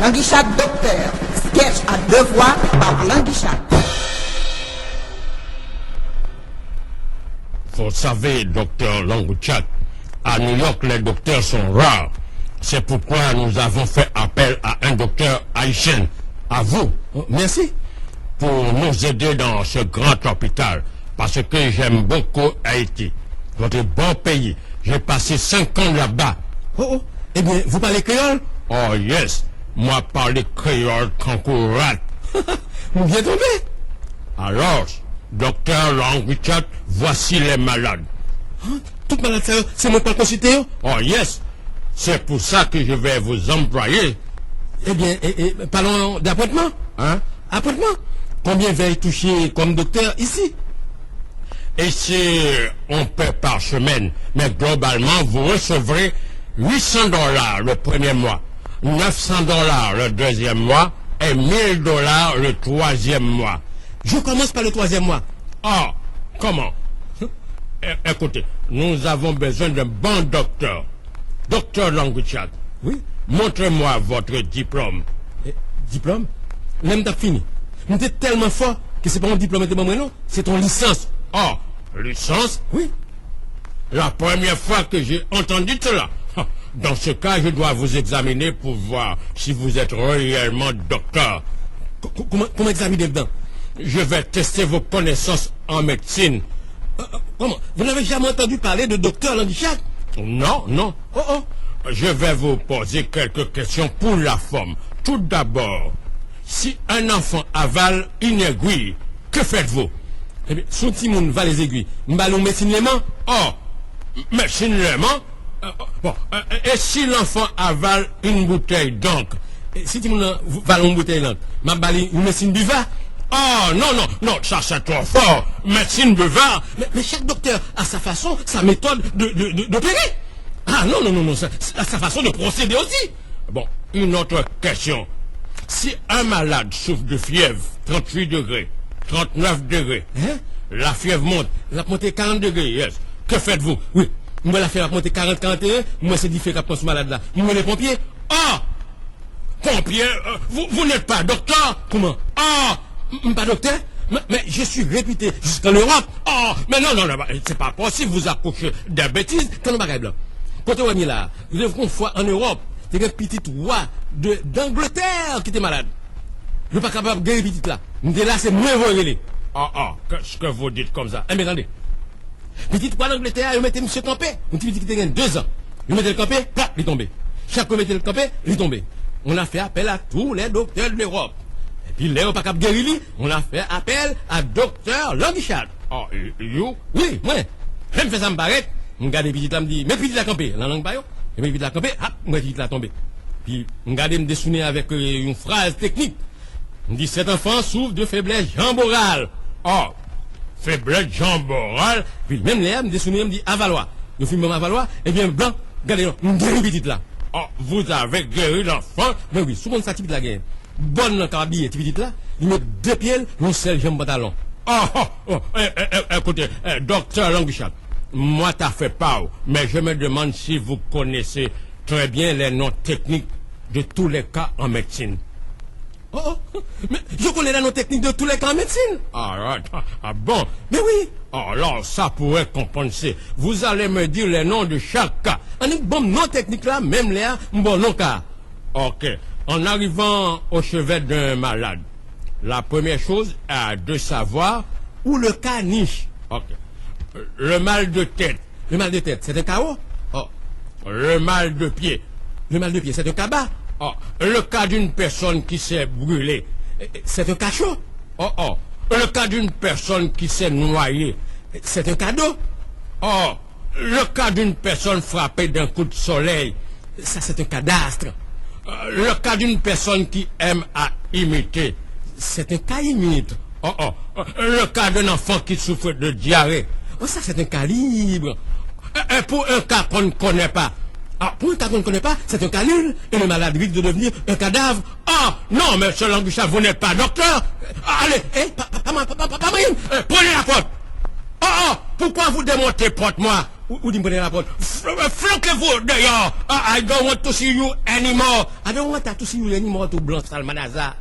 Languichat docteur. Sketch à 2 voix par Languichat. Vous savez, docteur Languichat, à New York, les docteurs sont rares. C'est pourquoi nous avons fait appel à un docteur haïtien, à vous. Merci. Pour nous aider dans ce grand hôpital. Parce que j'aime beaucoup Haïti. Votre bon pays. J'ai passé 5 ans là-bas. Oh. Eh bien, vous parlez créole? Oh yes. Moi parler créole cancourat. Vous bien tombé. Alors, docteur Languichat, voici les malades. Toute malade, c'est moi pas consulté? Oh yes. C'est pour ça que je vais vous employer. Eh bien, parlons d'appointement. Hein? Appointement. Combien va y toucher comme docteur ici? Ici, on paie par semaine. Mais globalement, vous recevrez $800 le premier mois, $900 le deuxième mois et $1000 le troisième mois. Je commence par le troisième mois. Ah, comment? Écoutez, nous avons besoin d'un bon docteur. Docteur Languichat. Oui. Montrez-moi votre diplôme. Diplôme? Même t'as fini. Mais t'es tellement fort que c'est pas mon diplôme de moi, non? C'est ton licence. Oh, licence? Oui. La première fois que j'ai entendu cela. Dans ce cas, je dois vous examiner pour voir si vous êtes réellement docteur. Comment examiner dedans? Je vais tester vos connaissances en médecine. Comment? Vous n'avez jamais entendu parler de docteur Languichat? Non. Oh. Je vais vous poser quelques questions pour la forme. Tout d'abord, si un enfant avale une aiguille, que faites-vous? Eh bien, son petit monde va les aiguilles. M'ballon médecine léman? Oh, médecine léman? Et si l'enfant avale une bouteille d'encre? Si tu monde va une bouteille d'encre, m'ballon une médecine buvard? Oh, non, ça c'est trop fort. Médecine buvard. Mais chaque docteur a sa façon, sa méthode d'opérer. Ah non, sa façon de procéder aussi. Bon, une autre question. Si un malade souffre de fièvre, 38 degrés, 39 degrés, la fièvre monte, la monte 40 degrés, yes, que faites-vous? Oui, moi la fièvre monte 40-41, moi c'est différent pour ce malade-là. Moi les pompiers? Ah! Pompier, vous n'êtes pas docteur? Comment? Ah! Pas docteur? Mais je suis réputé jusqu'en Europe. Oh, mais non, c'est pas possible, vous accouchez des bêtises. Quand on va là, quand on va là, vous avez une fois en Europe, c'est un petit roi d'Angleterre qui était malade. Je ne suis pas capable de guérir petit là. Mais là, c'est moins vrai. Qu'est-ce que vous dites comme ça? Eh bien, attendez. Petit roi d'Angleterre, il mettait monsieur campé. Un petit qui était 2 ans. Il mettait le campé, plat, il est tombé. Chaque fois mettait le campé, il est tombé. On a fait appel à tous les docteurs de l'Europe. Et puis, là, on pas capable de guérir, on a fait appel à docteur Languichat. Oh, you? Oui, moi. Je me fais ça me paraître. On regarde petit là, me dit, mais petit la campé, la langue bayo. Et puis, petit la campé, hop, moi, petit la tombé. Puis, on regarde me dessiner avec une phrase technique. On dit, cet enfant souffre de faiblesse jamborale. Oh, faiblesse jamborale. Puis, même l'air, me dessiner, me dit, avalois. Je filme même avalois, et bien, blanc, regardez, on guérit petit là. Oh, vous avez guéri l'enfant? Mais oui, souvent ça type de la guerre. Bonne carabine, petit là, il met 2 pieds, un seul jambe pantalon. Écoutez, docteur Languichat, moi t'as fait pas, mais je me demande si vous connaissez très bien les noms techniques de tous les cas en médecine. Mais je connais les noms techniques de tous les cas en médecine. Ah bon? Mais oui. Alors, ça pourrait compenser. Vous allez me dire les noms de chaque cas. On est bon nom technique là, même les bon non cas. Ok. En arrivant au chevet d'un malade, la première chose est de savoir où le cas niche. Ok. Le mal de tête. Le mal de tête, c'est un chaos. Le mal de pied. Le mal de pied, c'est un cabas. Le cas d'une personne qui s'est brûlée. C'est un cachot. Le cas d'une personne qui s'est noyée. C'est un cadeau. Le cas d'une personne frappée d'un coup de soleil. Ça, c'est un cadastre. Le cas d'une personne qui aime à imiter. C'est un cas imite. Le cas d'un enfant qui souffre de diarrhée. Ça, c'est un cas libre. Et pour un cas qu'on ne connaît pas. Pour un cas qu'on ne connaît pas, c'est un cas nul. Et le malade risque de devenir un cadavre. Non, monsieur Languichat, vous n'êtes pas docteur. Allez, pas prenez la porte. Pourquoi vous démontez porte moi? Ou dit me la parole. Flanquez-vous d'ailleurs. I don't want to see you anymore. I don't want to see you anymore to Blanc Salmanaza.